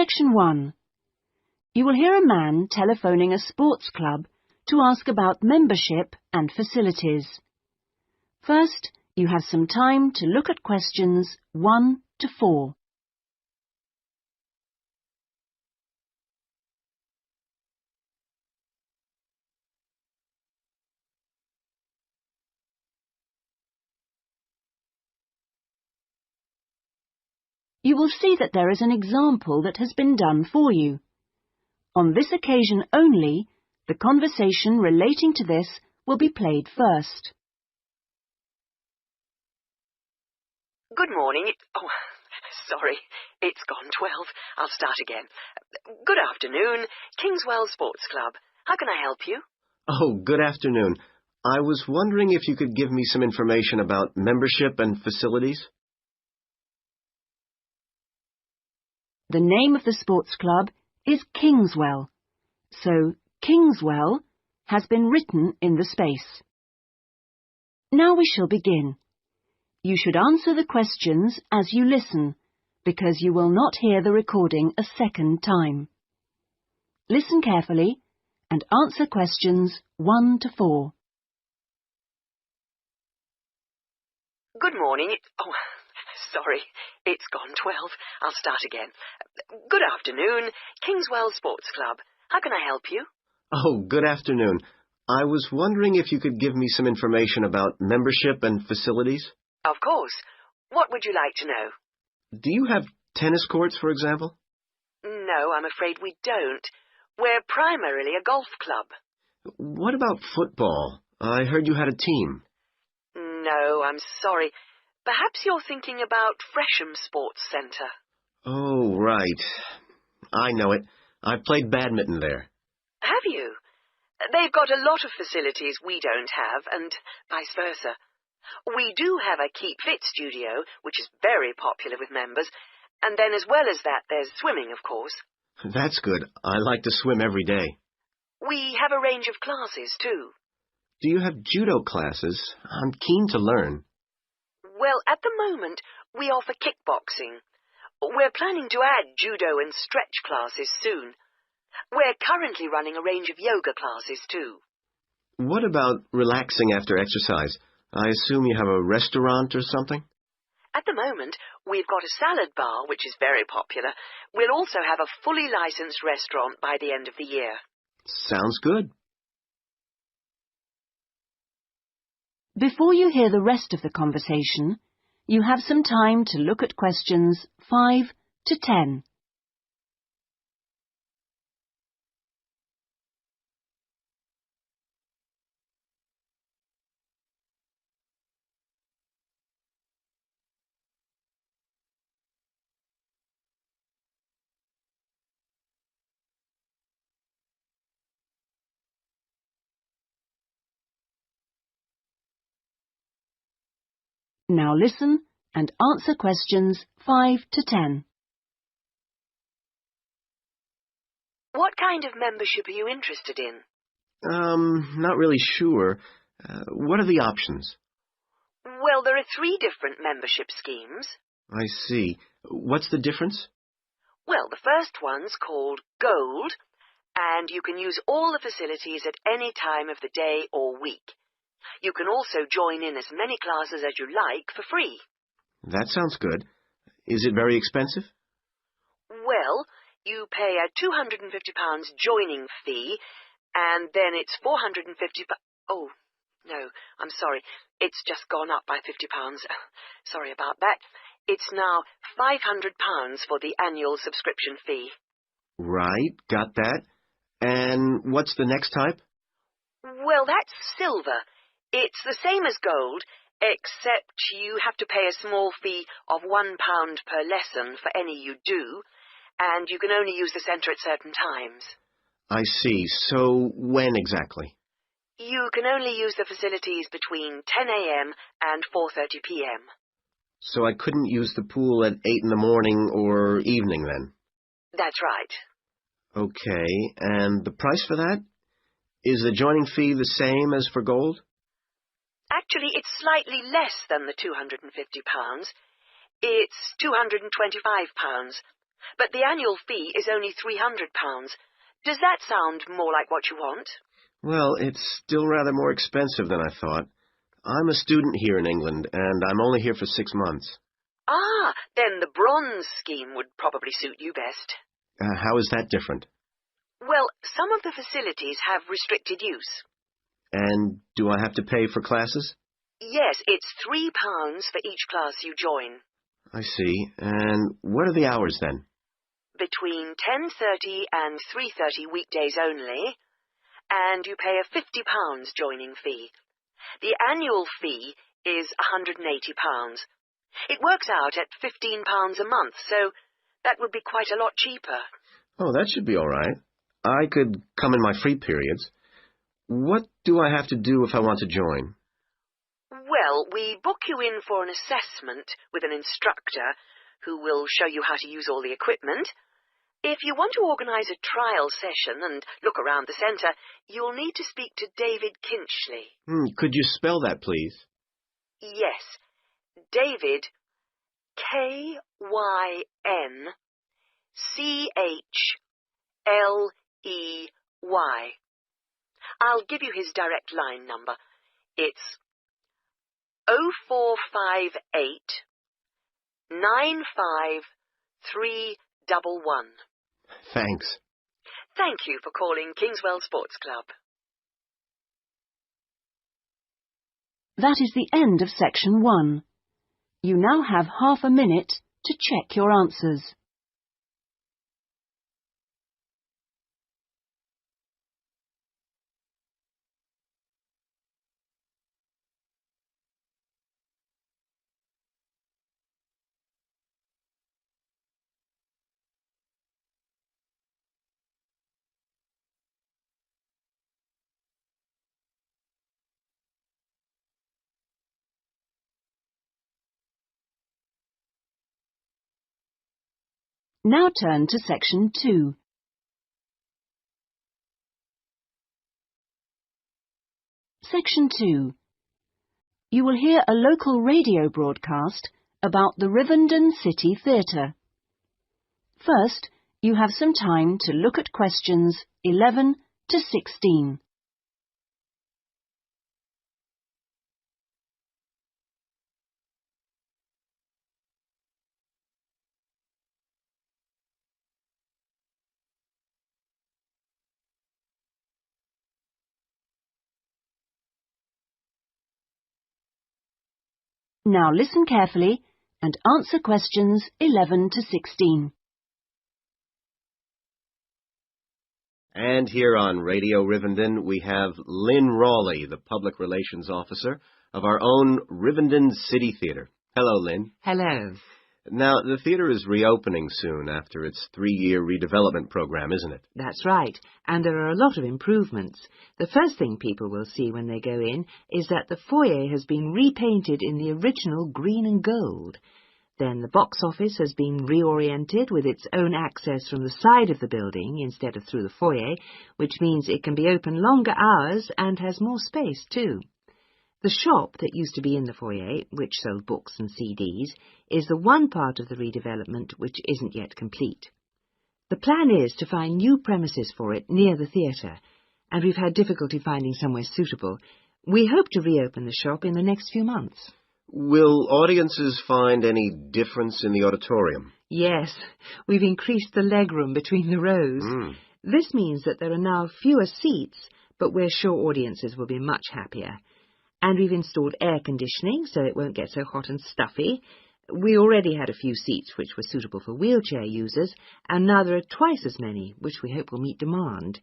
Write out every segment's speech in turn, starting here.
Section 1. You will hear a man telephoning a sports club to ask about membership and facilities. First, you have some time to look at questions 1 to 4. You will see that there is an example that has been done for you. On this occasion only, the conversation relating to this will be played first. Good morning. Sorry, it's gone 12. I'll start again. Good afternoon, Kingswell Sports Club. How can I help you? Oh, good afternoon. I was wondering if you could give me some information about membership and facilities. The name of the sports club is Kingswell, so Kingswell has been written in the space. Now we shall begin. You should answer the questions as you listen, because you will not hear the recording a second time. Listen carefully and answer questions 1 to 4. Good morning. Sorry, it's gone 12. I'll start again. Good afternoon, Kingswell Sports Club. How can I help you? Oh, good afternoon. I was wondering if you could give me some information about membership and facilities. Of course. What would you like to know? Do you have tennis courts, for example? No, I'm afraid we don't. We're primarily a golf club. What about football? I heard you had a team. No, I'm sorry. Perhaps you're thinking about Fresham Sports Centre. Oh, right. I know it. I played badminton there. Have you? They've got a lot of facilities we don't have, and vice versa. We do have a Keep Fit studio, which is very popular with members, and then as well as that, there's swimming, of course. That's good. I like to swim every day. We have a range of classes, too. Do you have judo classes? I'm keen to learn. Well, at the moment, we offer kickboxing. We're planning to add judo and stretch classes soon. We're currently running a range of yoga classes, too. What about relaxing after exercise? I assume you have a restaurant or something? At the moment, we've got a salad bar, which is very popular. We'll also have a fully licensed restaurant by the end of the year. Sounds good. Before you hear the rest of the conversation, you have some time to look at questions 5 to 10. Now listen and answer questions 5 to 10. What kind of membership are you interested in? Not really sure. What are the options? Well, there are 3 different membership schemes. I see. What's the difference? Well, the first one's called Gold, and you can use all the facilities at any time of the day or week. You can also join in as many classes as you like for free. That sounds good. Is it very expensive? Well, you pay a £250 joining fee, and then it's £450. Oh, no, I'm sorry. It's just gone up by £50. Sorry about that. It's now £500 for the annual subscription fee. Right, got that. And what's the next type? Well, that's silver. It's the same as gold, except you have to pay a small fee of £1 per lesson for any you do, and you can only use the centre at certain times. I see. So when exactly? You can only use the facilities between 10 a.m. and 4:30 p.m. So I couldn't use the pool at 8 in the morning or evening then? That's right. Okay, and the price for that? Is the joining fee the same as for gold? Actually, it's slightly less than the £250. It's £225. But the annual fee is only £300. Does that sound more like what you want? Well, it's still rather more expensive than I thought. I'm a student here in England, and I'm only here for 6 months. Ah, then the bronze scheme would probably suit you best. How is that different? Well, some of the facilities have restricted use. And do I have to pay for classes? Yes, it's £3 for each class you join. I see. And what are the hours then? Between 10:30 and 3:30 weekdays only, and you pay a £50 joining fee. The annual fee is £180. It works out at £15 a month, so that would be quite a lot cheaper. Oh, that should be all right. I could come in my free periods. What do I have to do if I want to join? Well, we book you in for an assessment with an instructor who will show you how to use all the equipment. If you want to organise a trial session and look around the centre, you'll need to speak to David Kinchley. Could you spell that, please? Yes, David, Kynchley. I'll give you his direct line number. It's 0458 95311. Thanks. Thank you for calling Kingswell Sports Club. That is the end of section 1. You now have half a minute to check your answers. Now turn to section 2. Section 2. You will hear a local radio broadcast about the Rivendell City Theatre. First, you have some time to look at questions 11 to 16. Now listen carefully and answer questions 11 to 16. And here on Radio Rivendell, we have Lynn Rawley, the Public Relations Officer of our own Rivendell City Theatre. Hello, Lynn. Hello. Now, the theatre is reopening soon after its 3-year redevelopment program, isn't it? That's right, and there are a lot of improvements. The first thing people will see when they go in is that the foyer has been repainted in the original green and gold. Then the box office has been reoriented with its own access from the side of the building instead of through the foyer, which means it can be open longer hours and has more space too. The shop that used to be in the foyer, which sold books and CDs, is the one part of the redevelopment which isn't yet complete. The plan is to find new premises for it near the theatre, and we've had difficulty finding somewhere suitable. We hope to reopen the shop in the next few months. Will audiences find any difference in the auditorium? Yes, we've increased the legroom between the rows. This means that there are now fewer seats, but we're sure audiences will be much happier. And we've installed air conditioning so it won't get so hot and stuffy. We already had a few seats which were suitable for wheelchair users, and now there are twice as many, which we hope will meet demand.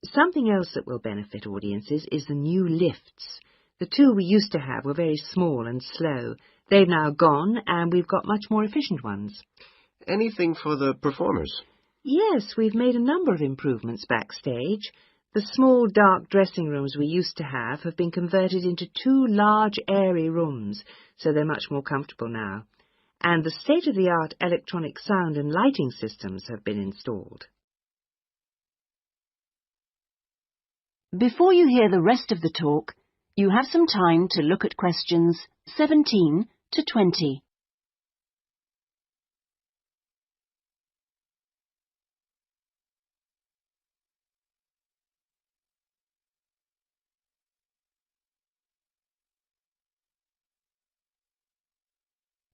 Something else that will benefit audiences is the new lifts. The two we used to have were very small and slow. They've now gone, and we've got much more efficient ones. Anything for the performers? Yes, we've made a number of improvements backstage. The small, dark dressing rooms we used to have been converted into 2 large, airy rooms, so they're much more comfortable now. And the state-of-the-art electronic sound and lighting systems have been installed. Before you hear the rest of the talk, you have some time to look at questions 17 to 20.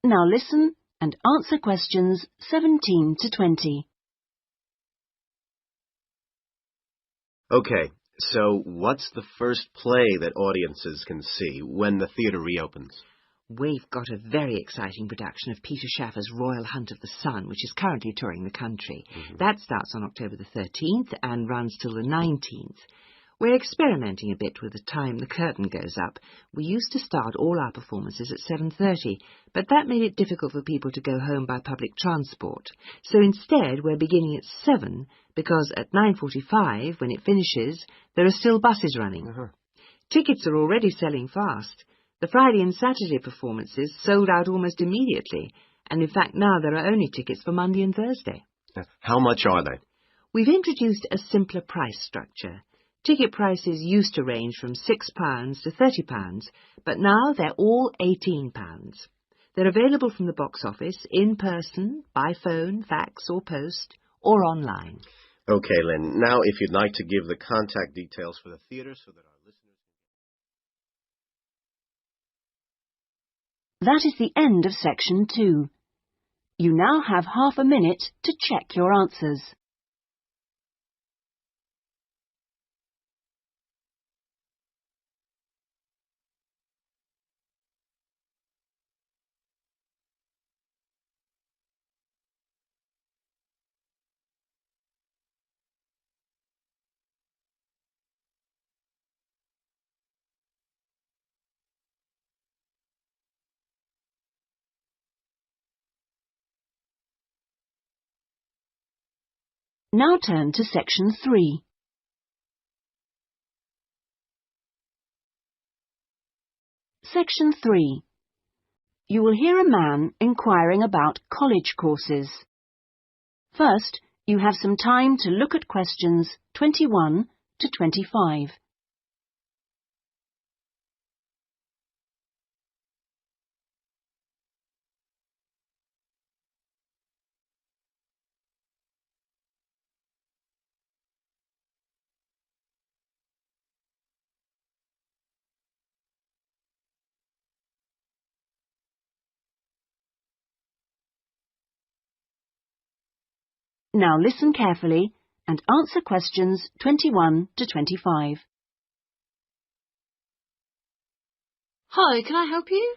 Now listen and answer questions 17 to 20. Okay, so what's the first play that audiences can see when the theatre reopens? We've got a very exciting production of Peter Shaffer's Royal Hunt of the Sun, which is currently touring the country. That starts on October the 13th and runs till the 19th. We're experimenting a bit with the time the curtain goes up. We used to start all our performances at 7:30, but that made it difficult for people to go home by public transport. So instead, we're beginning at 7, because at 9:45, when it finishes, there are still buses running. Tickets are already selling fast. The Friday and Saturday performances sold out almost immediately, and in fact now there are only tickets for Monday and Thursday. How much are they? We've introduced a simpler price structure. Ticket prices used to range from £6 to £30, but now they're all £18. They're available from the box office, in person, by phone, fax or post, or online. Okay, Lynn, now if you'd like to give the contact details for the theatre so that our listeners... That is the end of section 2. You now have half a minute to check your answers. Now turn to section 3. Section 3. You will hear a man inquiring about college courses. First, you have some time to look at questions 21 to 25. Now listen carefully and answer questions 21 to 25. Hi, can I help you?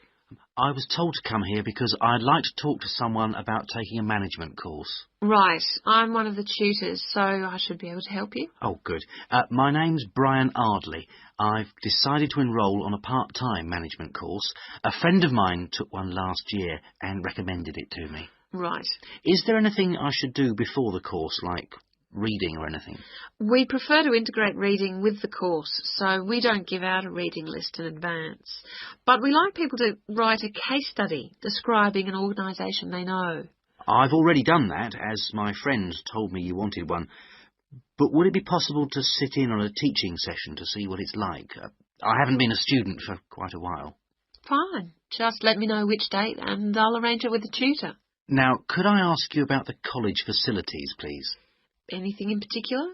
I was told to come here because I'd like to talk to someone about taking a management course. Right, I'm one of the tutors, so I should be able to help you. Oh, good. My name's Brian Ardley. I've decided to enrol on a part-time management course. A friend of mine took one last year and recommended it to me. Right. Is there anything I should do before the course, like reading or anything? We prefer to integrate reading with the course, so we don't give out a reading list in advance. But we like people to write a case study describing an organisation they know. I've already done that, as my friend told me you wanted one. But would it be possible to sit in on a teaching session to see what it's like? I haven't been a student for quite a while. Fine. Just let me know which date and I'll arrange it with the tutor. Now, could I ask you about the college facilities, please? Anything in particular?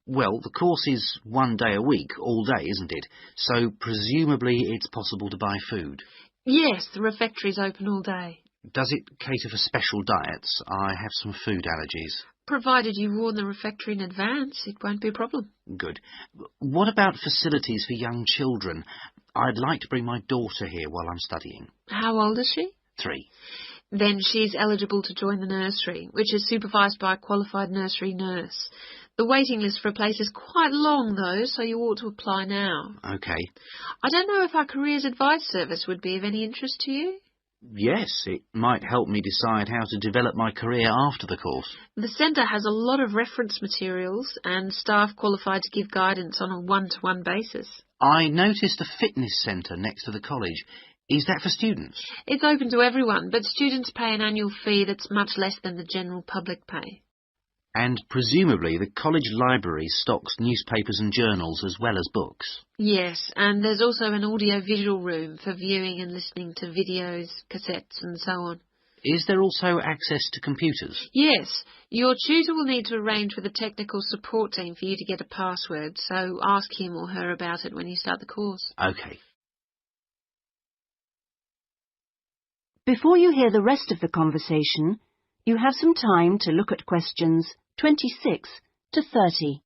Well, the course is 1 day a week, all day, isn't it? So presumably it's possible to buy food. Yes, the refectory's open all day. Does it cater for special diets? I have some food allergies. Provided you warn the refectory in advance, it won't be a problem. Good. What about facilities for young children? I'd like to bring my daughter here while I'm studying. How old is she? 3. Then she's eligible to join the nursery, which is supervised by a qualified nursery nurse. The waiting list for a place is quite long, though, so you ought to apply now. OK. I don't know if our careers advice service would be of any interest to you. Yes, it might help me decide how to develop my career after the course. The centre has a lot of reference materials and staff qualified to give guidance on a one-to-one basis. I noticed a fitness centre next to the college. Is that for students? It's open to everyone, but students pay an annual fee that's much less than the general public pay. And presumably the college library stocks newspapers and journals as well as books. Yes, and there's also an audio-visual room for viewing and listening to videos, cassettes and so on. Is there also access to computers? Yes, your tutor will need to arrange with a technical support team for you to get a password, so ask him or her about it when you start the course. OK. Before you hear the rest of the conversation, you have some time to look at questions 26 to 30.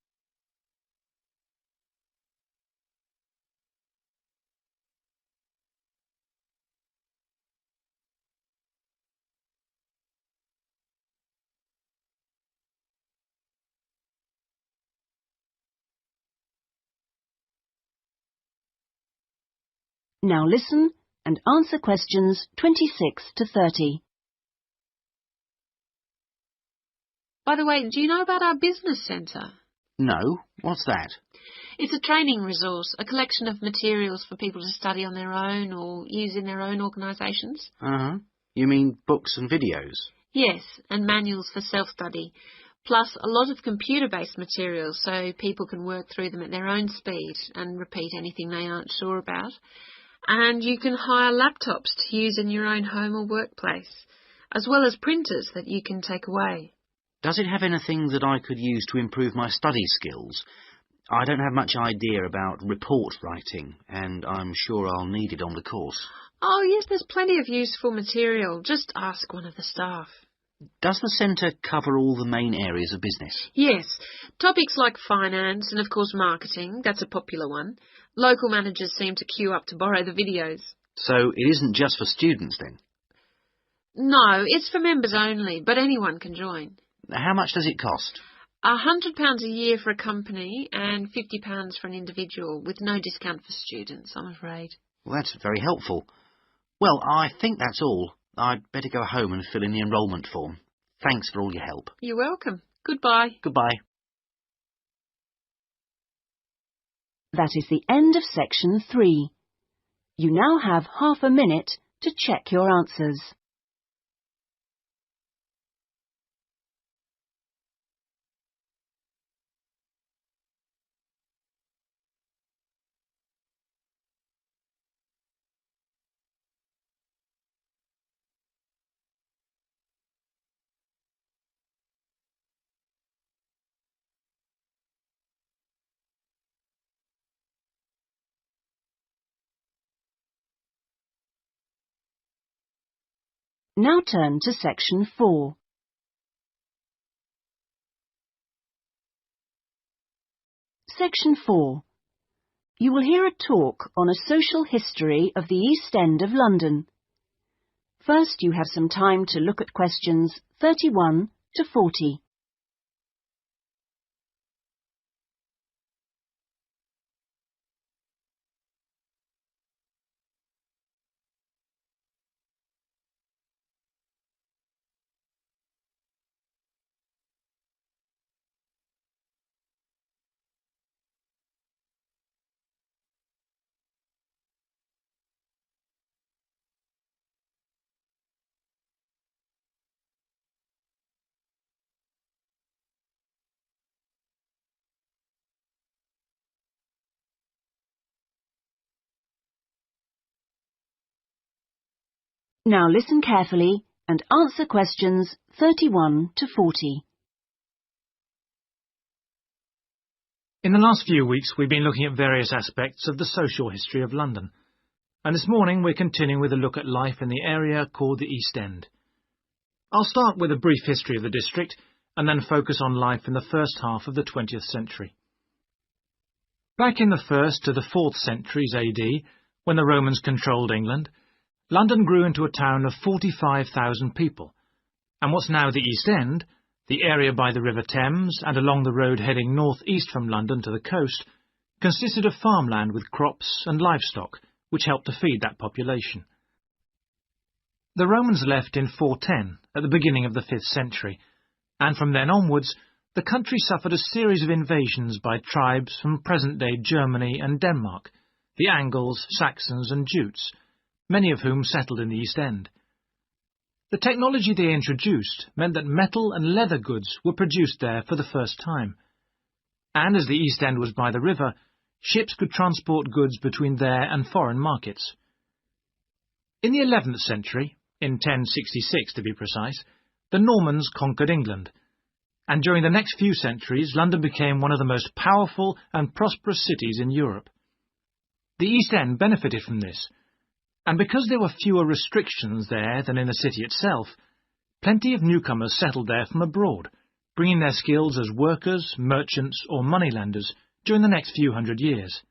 Now listen and answer questions 26 to 30. By the way, do you know about our business centre? No, what's that? It's a training resource, a collection of materials for people to study on their own or use in their own organisations. Uh-huh. You mean books and videos? Yes, and manuals for self-study, plus a lot of computer-based materials so people can work through them at their own speed and repeat anything they aren't sure about. And you can hire laptops to use in your own home or workplace, as well as printers that you can take away. Does it have anything that I could use to improve my study skills? I don't have much idea about report writing, and I'm sure I'll need it on the course. Oh, yes, there's plenty of useful material. Just ask one of the staff. Does the centre cover all the main areas of business? Yes, topics like finance and, of course, marketing, that's a popular one. Local managers seem to queue up to borrow the videos. So it isn't just for students, then? No, it's for members only, but anyone can join. How much does it cost? £100 a year for a company and £50 for an individual, with no discount for students, I'm afraid. Well, that's very helpful. Well, I think that's all. I'd better go home and fill in the enrolment form. Thanks for all your help. You're welcome. Goodbye. Goodbye. That is the end of section 3. You now have half a minute to check your answers. Now turn to section 4. Section 4. You will hear a talk on a social history of the East End of London. First, you have some time to look at questions 31 to 40. Now listen carefully and answer questions 31 to 40. In the last few weeks, we've been looking at various aspects of the social history of London, and this morning we're continuing with a look at life in the area called the East End. I'll start with a brief history of the district and then focus on life in the first half of the 20th century. Back in the 1st to the 4th centuries AD, when the Romans controlled England, London grew into a town of 45,000 people, and what's now the East End, the area by the River Thames and along the road heading north-east from London to the coast, consisted of farmland with crops and livestock, which helped to feed that population. The Romans left in 410, at the beginning of the 5th century, and from then onwards, the country suffered a series of invasions by tribes from present-day Germany and Denmark, the Angles, Saxons and Jutes, many of whom settled in the East End. The technology they introduced meant that metal and leather goods were produced there for the first time, and as the East End was by the river, ships could transport goods between there and foreign markets. In the 11th century, in 1066 to be precise, the Normans conquered England, and during the next few centuries London became one of the most powerful and prosperous cities in Europe. The East End benefited from this, and because there were fewer restrictions there than in the city itself, plenty of newcomers settled there from abroad, bringing their skills as workers, merchants or moneylenders during the next few hundred years.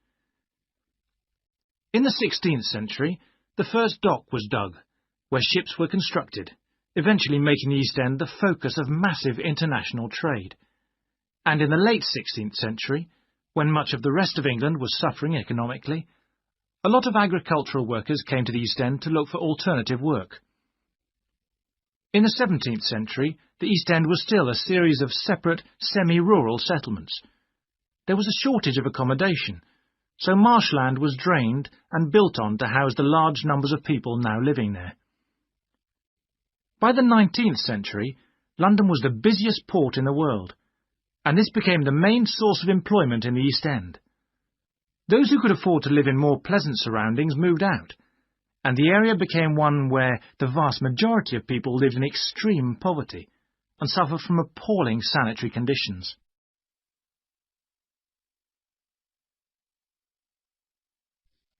In the 16th century, the first dock was dug, where ships were constructed, eventually making the East End the focus of massive international trade. And in the late 16th century, when much of the rest of England was suffering economically, a lot of agricultural workers came to the East End to look for alternative work. In the 17th century, the East End was still a series of separate, semi-rural settlements. There was a shortage of accommodation, so marshland was drained and built on to house the large numbers of people now living there. By the 19th century, London was the busiest port in the world, and this became the main source of employment in the East End. Those who could afford to live in more pleasant surroundings moved out, and the area became one where the vast majority of people lived in extreme poverty and suffered from appalling sanitary conditions.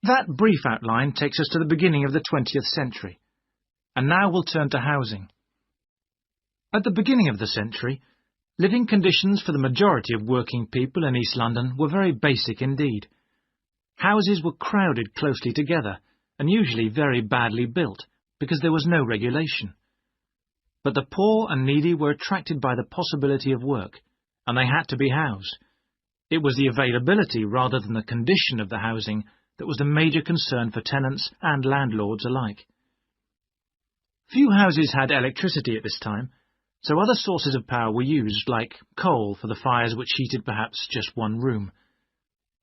That brief outline takes us to the beginning of the 20th century, and now we'll turn to housing. At the beginning of the century, living conditions for the majority of working people in East London were very basic indeed. Houses were crowded closely together and usually very badly built because there was no regulation. But the poor and needy were attracted by the possibility of work, and they had to be housed. It was the availability rather than the condition of the housing that was the major concern for tenants and landlords alike. Few houses had electricity at this time, so other sources of power were used, like coal for the fires which heated perhaps just one room.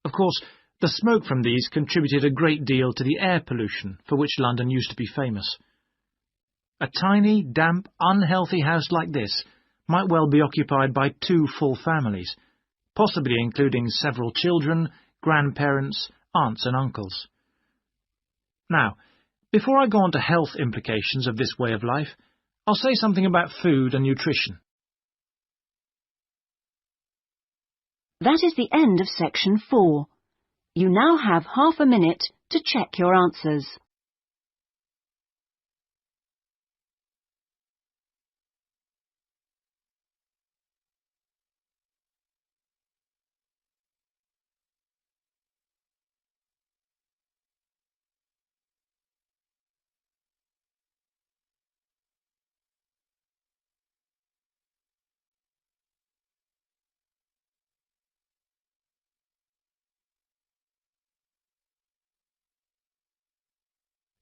Of course, the smoke from these contributed a great deal to the air pollution for which London used to be famous. A tiny, damp, unhealthy house like this might well be occupied by 2 full families, possibly including several children, grandparents, aunts and uncles. Now, before I go on to health implications of this way of life, I'll say something about food and nutrition. That is the end of section 4. You now have half a minute to check your answers.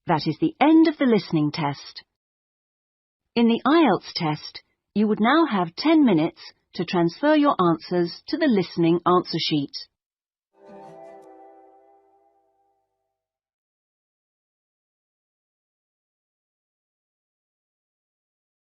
That is the end of the listening test. In the IELTS test, you would now have 10 minutes to transfer your answers to the listening answer sheet.